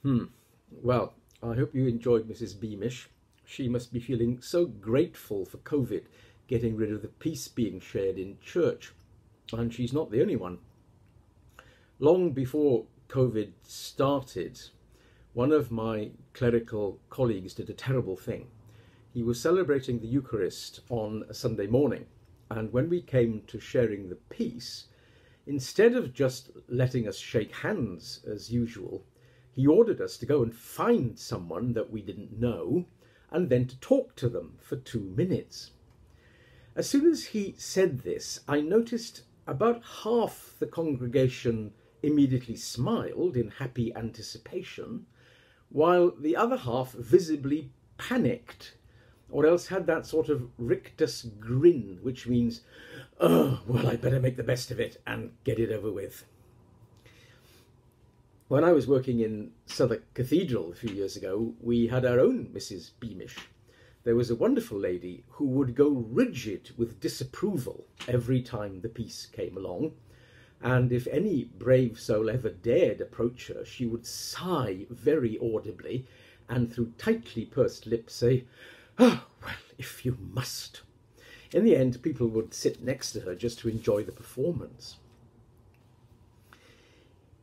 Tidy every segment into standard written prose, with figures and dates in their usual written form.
Well, I hope you enjoyed Mrs. Beamish. She must be feeling so grateful for COVID, getting rid of the peace being shared in church. And she's not the only one. Long before COVID started, one of my clerical colleagues did a terrible thing. He was celebrating the Eucharist on a Sunday morning, and when we came to sharing the peace, instead of just letting us shake hands as usual, he ordered us to go and find someone that we didn't know and then to talk to them for 2 minutes. As soon as he said this, I noticed about half the congregation immediately smiled in happy anticipation, while the other half visibly panicked, or else had that sort of rictus grin, which means, oh, well, I better make the best of it and get it over with. When I was working in Southwark Cathedral a few years ago, we had our own Mrs. Beamish. There was a wonderful lady who would go rigid with disapproval every time the piece came along, and if any brave soul ever dared approach her, she would sigh very audibly and through tightly pursed lips say, "Oh, well, if you must." In the end, people would sit next to her just to enjoy the performance.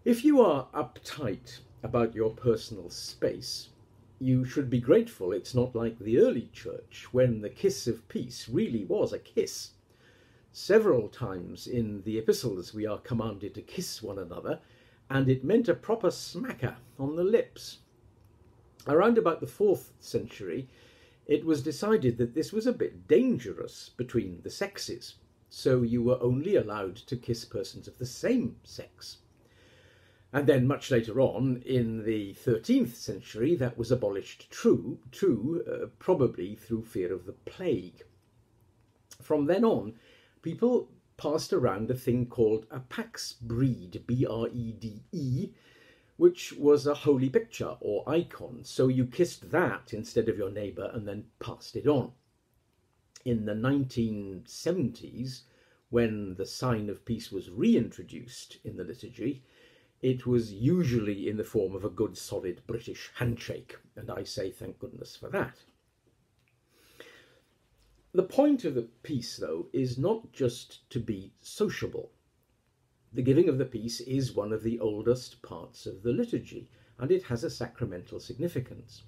If you are uptight about your personal space, you should be grateful it's not like the early church, when the kiss of peace really was a kiss. Several times in the epistles we are commanded to kiss one another, and it meant a proper smacker on the lips. Around about the 4th century, it was decided that this was a bit dangerous between the sexes, so you were only allowed to kiss persons of the same sex. And then much later on, in the 13th century, that was abolished too, probably through fear of the plague. From then on, people passed around a thing called a pax brede, B-R-E-D-E, which was a holy picture or icon. So you kissed that instead of your neighbour and then passed it on. In the 1970s, when the sign of peace was reintroduced in the liturgy, it was usually in the form of a good solid British handshake, and I say thank goodness for that. The point of the peace, though, is not just to be sociable. The giving of the peace is one of the oldest parts of the liturgy, and it has a sacramental significance.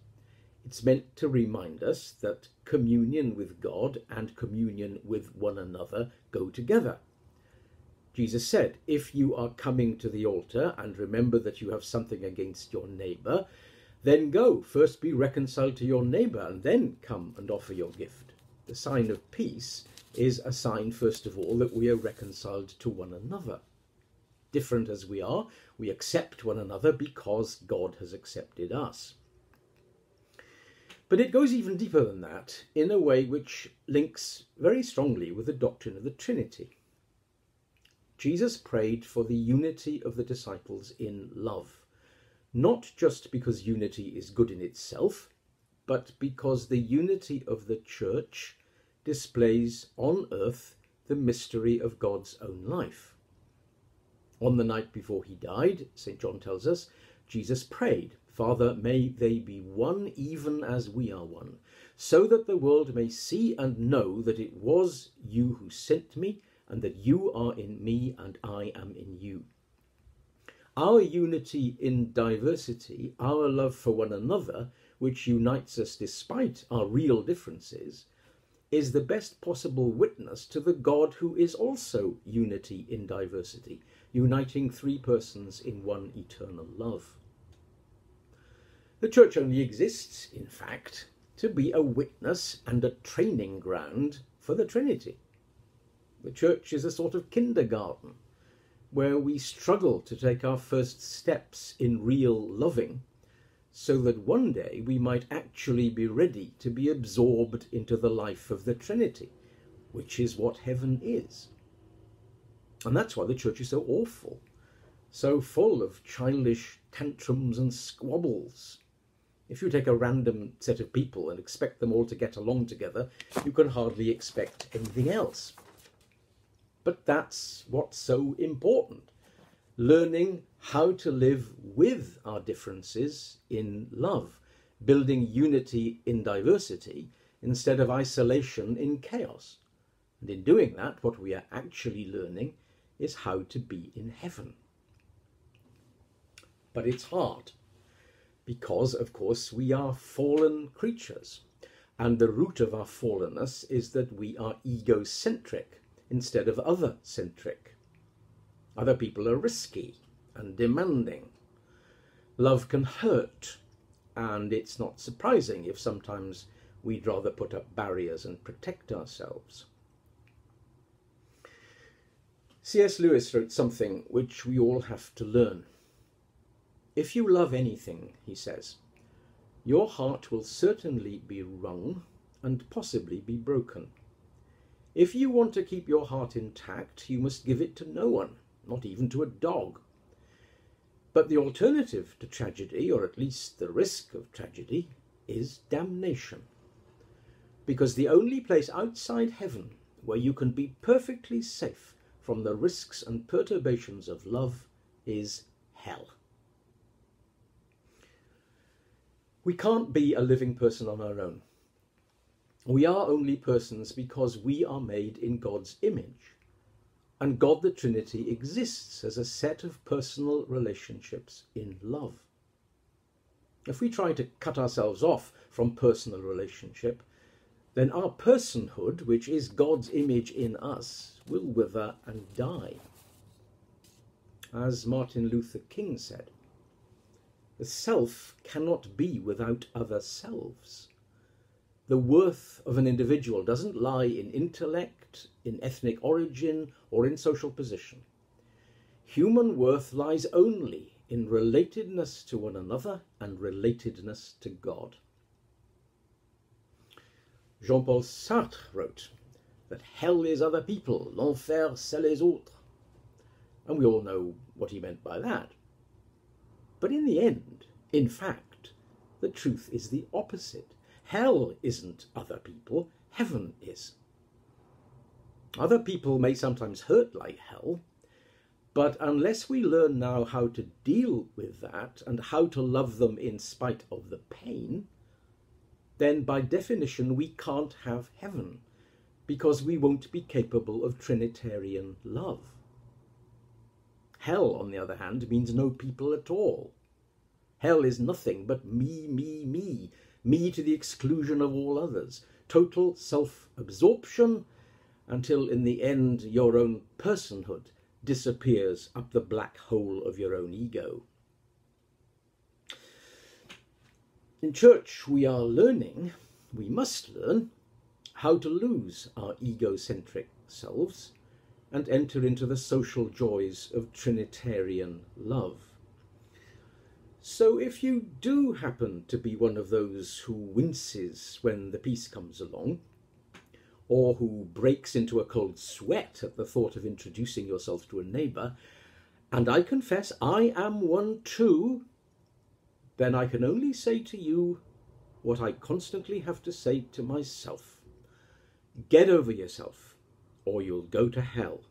It's meant to remind us that communion with God and communion with one another go together. Jesus said, if you are coming to the altar and remember that you have something against your neighbour, then go, first be reconciled to your neighbour, and then come and offer your gift. The sign of peace is a sign, first of all, that we are reconciled to one another. Different as we are, we accept one another because God has accepted us. But it goes even deeper than that, in a way which links very strongly with the doctrine of the Trinity. Jesus prayed for the unity of the disciples in love, not just because unity is good in itself, but because the unity of the church displays on earth the mystery of God's own life. On the night before he died, St. John tells us, Jesus prayed, "Father, may they be one even as we are one, so that the world may see and know that it was you who sent me, and that you are in me and I am in you." Our unity in diversity, our love for one another, which unites us despite our real differences, is the best possible witness to the God who is also unity in diversity, uniting 3 persons in one eternal love. The church only exists, in fact, to be a witness and a training ground for the Trinity. The church is a sort of kindergarten where we struggle to take our first steps in real loving, so that one day we might actually be ready to be absorbed into the life of the Trinity, which is what heaven is. And that's why the church is so awful, so full of childish tantrums and squabbles. If you take a random set of people and expect them all to get along together, you can hardly expect anything else. But that's what's so important, learning how to live with our differences in love, building unity in diversity instead of isolation in chaos. And in doing that, what we are actually learning is how to be in heaven. But it's hard because, of course, we are fallen creatures. And the root of our fallenness is that we are egocentric instead of other-centric. Other people are risky and demanding. Love can hurt, and it's not surprising if sometimes we'd rather put up barriers and protect ourselves. C.S. Lewis wrote something which we all have to learn. If you love anything, he says, your heart will certainly be wrung and possibly be broken. If you want to keep your heart intact, you must give it to no one, not even to a dog. But the alternative to tragedy, or at least the risk of tragedy, is damnation. Because the only place outside heaven where you can be perfectly safe from the risks and perturbations of love is hell. We can't be a living person on our own. We are only persons because we are made in God's image. And God the Trinity exists as a set of personal relationships in love. If we try to cut ourselves off from personal relationship, then our personhood, which is God's image in us, will wither and die. As Martin Luther King said, the self cannot be without other selves. The worth of an individual doesn't lie in intellect, in ethnic origin, or in social position. Human worth lies only in relatedness to one another and relatedness to God. Jean-Paul Sartre wrote that hell is other people, l'enfer c'est les autres. And we all know what he meant by that. But in the end, in fact, the truth is the opposite. Hell isn't other people, heaven is. Other people may sometimes hurt like hell, but unless we learn now how to deal with that and how to love them in spite of the pain, then by definition we can't have heaven, because we won't be capable of Trinitarian love. Hell, on the other hand, means no people at all. Hell is nothing but me, me, me, me to the exclusion of all others, total self-absorption, until in the end your own personhood disappears up the black hole of your own ego. In church we are learning, we must learn, how to lose our egocentric selves and enter into the social joys of Trinitarian love. So if you do happen to be one of those who winces when the peace comes along, or who breaks into a cold sweat at the thought of introducing yourself to a neighbour, and I confess I am one too, then I can only say to you what I constantly have to say to myself. Get over yourself, or you'll go to hell.